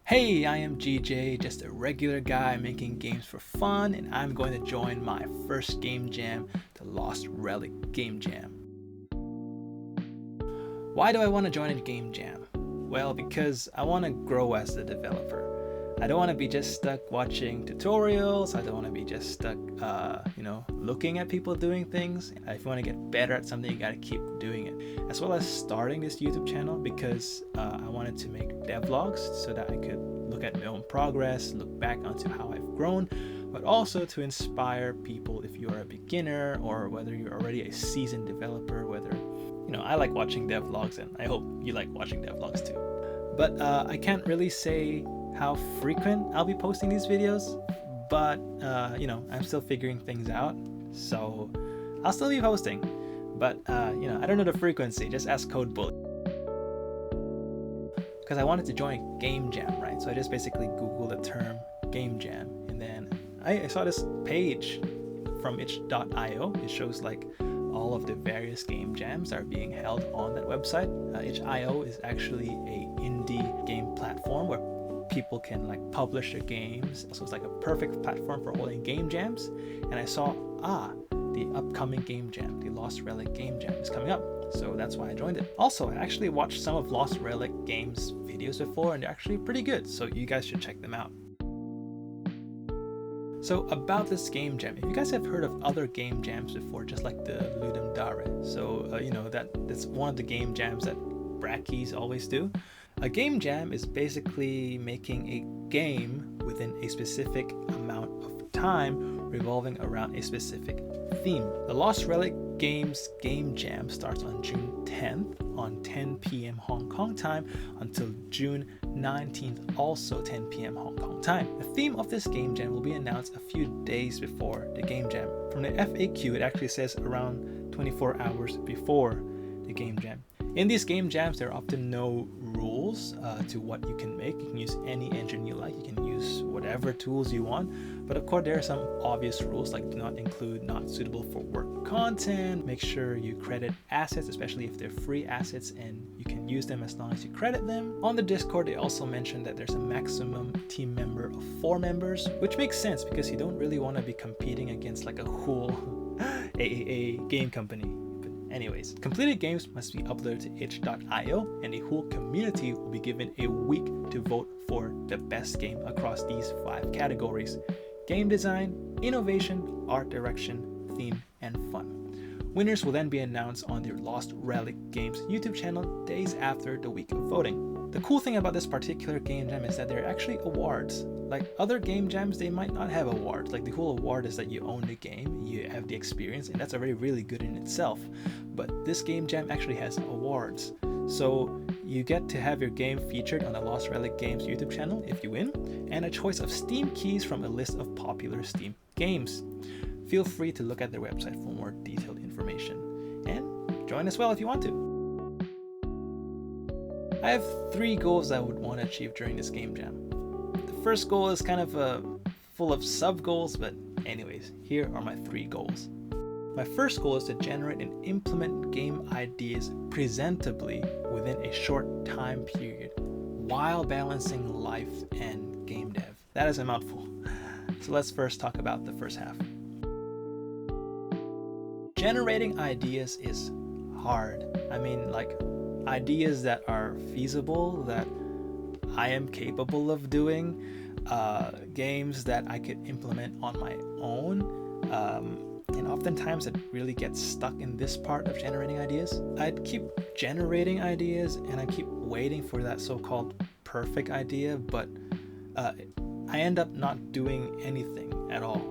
Hey, I am GJ, just a regular guy making games for fun, and I'm going to join my first game jam, the Lost Relic Game Jam. Why do I want to join a game jam? Well, because I want to grow as a developer. I don't want to be just stuck watching tutorials. I don't want to be just stuck, looking at people doing things. If you want to get better at something, you got to keep doing it. As well as starting this YouTube channel because I wanted to make devlogs so that I could look at my own progress, look back onto how I've grown, but also to inspire people if you're a beginner or whether you're already a seasoned developer, I like watching devlogs and I hope you like watching devlogs too. But I can't really say how frequent I'll be posting these videos, but I'm still figuring things out, so I'll still be posting, but I don't know the frequency. Just ask Code Bully, because I wanted to join Game Jam, right? So I just basically googled the term Game Jam, and then I saw this page from itch.io. It shows like all of the various game jams that are being held on that website. Itch.io is actually a indie game platform where people can like publish their games, so it's like a perfect platform for holding game jams. And I saw the upcoming game jam, the Lost Relic game jam, is coming up, so that's why I joined it. Also, I actually watched some of Lost Relic games videos before, and they're actually pretty good, so you guys should check them out. So about this game jam, if you guys have heard of other game jams before, just like the Ludum Dare, so that's one of the game jams that Brackeys always do. A game jam is basically making a game within a specific amount of time revolving around a specific theme. The Lost Relic Games Game Jam starts on June 10th on 10 p.m. Hong Kong time until June 19th, also 10 p.m. Hong Kong time. The theme of this game jam will be announced a few days before the game jam. From the FAQ, it actually says around 24 hours before the game jam. In these game jams, there are often no rules to what you can make. You can use any engine you like. You can use whatever tools you want. But of course, there are some obvious rules, like do not include not suitable for work content. Make sure you credit assets, especially if they're free assets, and you can use them as long as you credit them. On the Discord, they also mentioned that there's a maximum team member of 4 members, which makes sense because you don't really want to be competing against like a whole AAA game company. Anyways, completed games must be uploaded to itch.io, and a whole community will be given a week to vote for the best game across these 5 categories: game design, innovation, art direction, theme, and fun. Winners will then be announced on the Lost Relic Games YouTube channel days after the week of voting. The cool thing about this particular game jam is that there are actually awards. Like other game jams, they might not have awards. Like the whole award is that you own the game, you have the experience, and that's already really good in itself. But this game jam actually has awards. So you get to have your game featured on the Lost Relic Games YouTube channel if you win, and a choice of Steam keys from a list of popular Steam games. Feel free to look at their website for more detailed information, and join as well if you want to. I have 3 goals I would want to achieve during this game jam. The first goal is kind of full of sub-goals, but anyways, here are my 3 goals. My first goal is to generate and implement game ideas presentably within a short time period while balancing life and game dev. That is a mouthful. So let's first talk about the first half. Generating ideas is hard. I mean, like ideas that are feasible, that I am capable of doing, games that I could implement on my own. And oftentimes it really gets stuck in this part of generating ideas. I'd keep generating ideas and I keep waiting for that so-called perfect idea, but I end up not doing anything at all.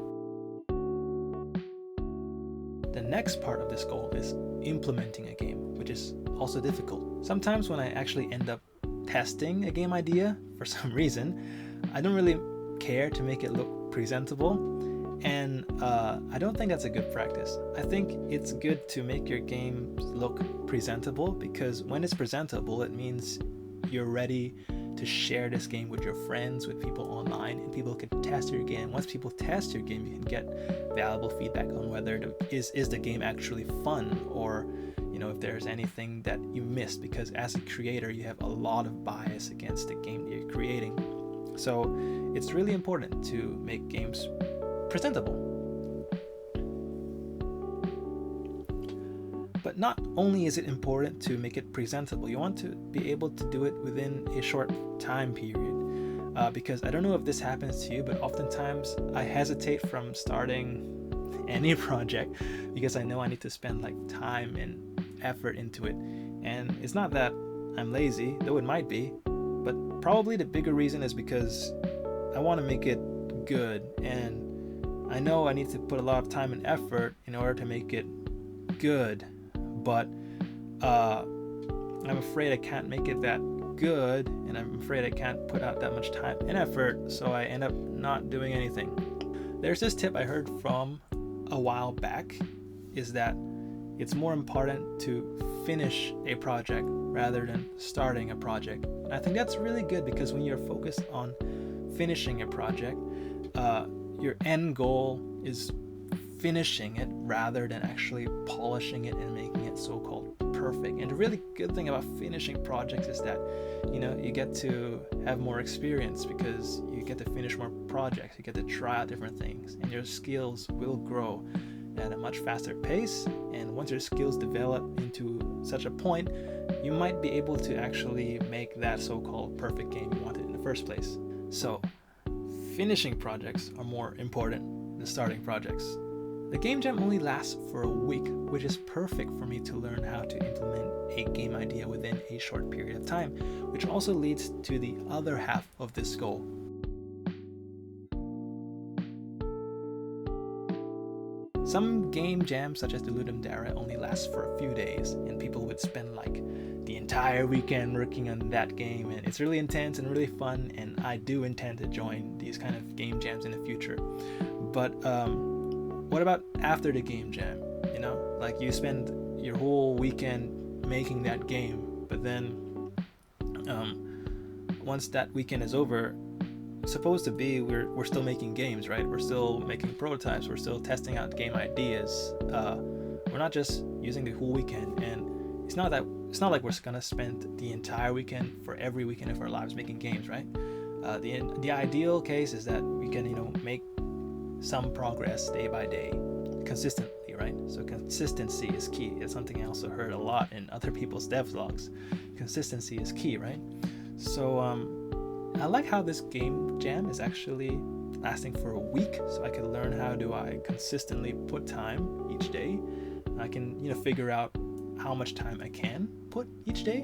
The next part of this goal is implementing a game, which is also difficult. Sometimes when I actually end up testing a game idea, for some reason, I don't really care to make it look presentable. And I don't think that's a good practice. I think it's good to make your game look presentable, because when it's presentable, it means you're ready to share this game with your friends, with people online, and people can test your game. Once people test your game, you can get valuable feedback on whether is the game actually fun, or if there's anything that you missed, because as a creator, you have a lot of bias against the game that you're creating. So it's really important to make games presentable. But not only is it important to make it presentable, you want to be able to do it within a short time period. Because I don't know if this happens to you, but oftentimes I hesitate from starting any project because I know I need to spend like time and effort into it. And it's not that I'm lazy, though it might be, but probably the bigger reason is because I want to make it good, and I know I need to put a lot of time and effort in order to make it good, but I'm afraid I can't make it that good, and I'm afraid I can't put out that much time and effort, so I end up not doing anything. There's this tip I heard from a while back, is that it's more important to finish a project rather than starting a project. And I think that's really good, because when you're focused on finishing a project, your end goal is finishing it rather than actually polishing it and making it so-called perfect. And the really good thing about finishing projects is that, you know, you get to have more experience because you get to finish more projects, you get to try out different things, and your skills will grow at a much faster pace. And once your skills develop into such a point, you might be able to actually make that so-called perfect game you wanted in the first place. So finishing projects are more important than starting projects. The game jam only lasts for a week, which is perfect for me to learn how to implement a game idea within a short period of time, which also leads to the other half of this goal. Some game jams, such as the Ludum Dare, only last for a few days, and people would spend like the entire weekend working on that game, and it's really intense and really fun, and I do intend to join these kind of game jams in the future. But what about after the game jam? You know, like you spend your whole weekend making that game, but then once that weekend is over, supposed to be we're still making games, right? We're still making prototypes, we're still testing out game ideas. We're not just using the whole weekend, and it's not like we're gonna spend the entire weekend for every weekend of our lives making games, right? The ideal case is that we can, you know, make some progress day by day consistently, right? So consistency is key. It's something I also heard a lot in other people's devlogs. Consistency is key, right? So I like how this game jam is actually lasting for a week, so I can learn how do I consistently put time each day. I can, you know, figure out how much time I can put each day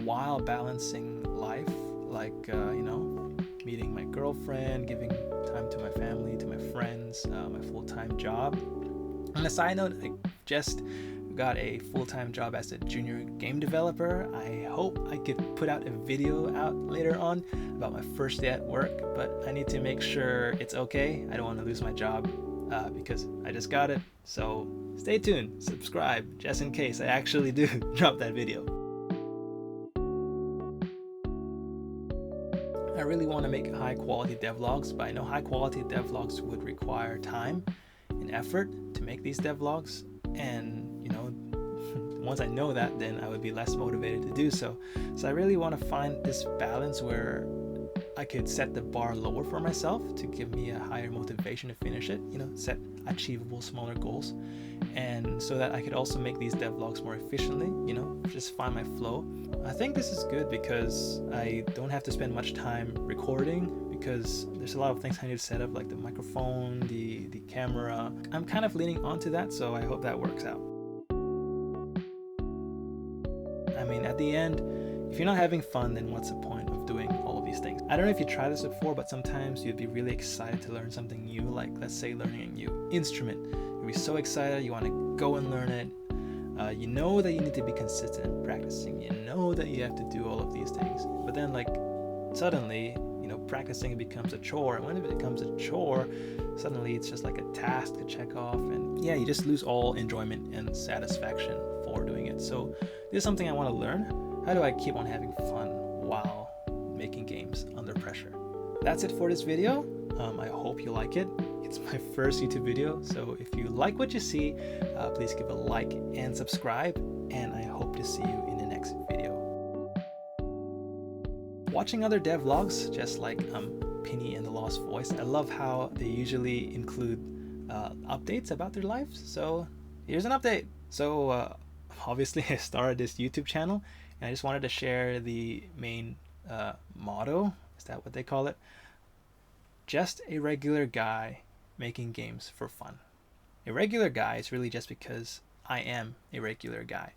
while balancing life, like you know, meeting my girlfriend, giving time to my family, to my friends, my full-time job. On a side note, I just got a full-time job as a junior game developer. I hope I could put out a video out later on about my first day at work, but I need to make sure it's okay. I don't want to lose my job because I just got it. So stay tuned, subscribe, just in case I actually do drop that video. I really want to make high quality devlogs, but I know high quality devlogs would require time and effort to make these devlogs, and you know, once I know that, then I would be less motivated to do so. So I really want to find this balance where I could set the bar lower for myself to give me a higher motivation to finish it, you know, set achievable smaller goals, and so that I could also make these devlogs more efficiently, you know, just find my flow. I think this is good because I don't have to spend much time recording, because there's a lot of things I need to set up, like the microphone, the camera. I'm kind of leaning onto that, so I hope that works out. I mean, at the end, if you're not having fun, then what's the point of doing all of these things? I don't know if you tried this before, but sometimes you'd be really excited to learn something new, like let's say learning a new instrument. You'd be so excited, you want to go and learn it. You know that you need to be consistent in practicing. You know that you have to do all of these things. But then like suddenly, you know, practicing becomes a chore. And when it becomes a chore, suddenly it's just like a task to check off. And yeah, you just lose all enjoyment and satisfaction for doing it. So this is something I want to learn. How do I keep on having fun while making games under pressure? That's it for this video. I hope you like it. It's my first YouTube video, so if you like what you see, please give a like and subscribe, and I hope to see you in the next video. Watching other devlogs, just like Penny and the Lost Voice. I love how they usually include updates about their lives. So here's an update. So obviously I started this YouTube channel, and I just wanted to share the main motto. Is that what they call it? Just a regular guy making games for fun. A regular guy is really just because I am a regular guy.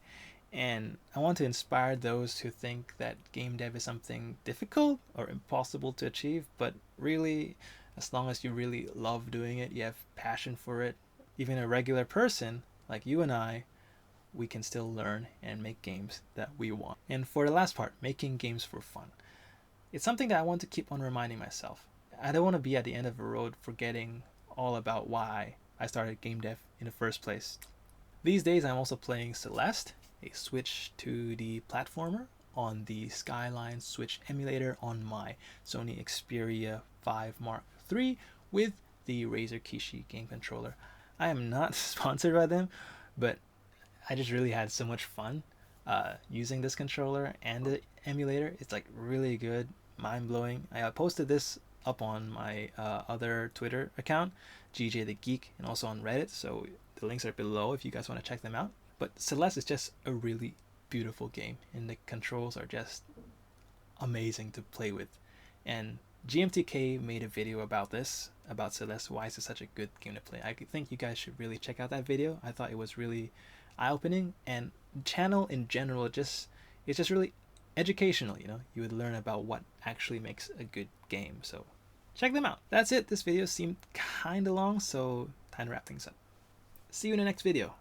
And I want to inspire those who think that game dev is something difficult or impossible to achieve, but really, as long as you really love doing it, you have passion for it, even a regular person like you and I, we can still learn and make games that we want. And for the last part, making games for fun. It's something that I want to keep on reminding myself. I don't want to be at the end of the road forgetting all about why I started game dev in the first place. These days I'm also playing Celeste, a Switch 2D platformer on the Skyline Switch emulator on my Sony Xperia 5 Mark III with the Razer Kishi game controller. I am not sponsored by them, but I just really had so much fun using this controller and the emulator. It's like really good, mind-blowing. I posted this up on my other Twitter account, GJ the Geek, and also on Reddit, so the links are below if you guys want to check them out. But Celeste is just a really beautiful game, and the controls are just amazing to play with. And GMTK made a video about this, about Celeste, why is it such a good game to play. I think you guys should really check out that video. I thought it was really eye-opening, and channel in general, it's just really educational, you know. You would learn about what actually makes a good game, so check them out. That's it. This video seemed kinda long, so time to wrap things up. See you in the next video.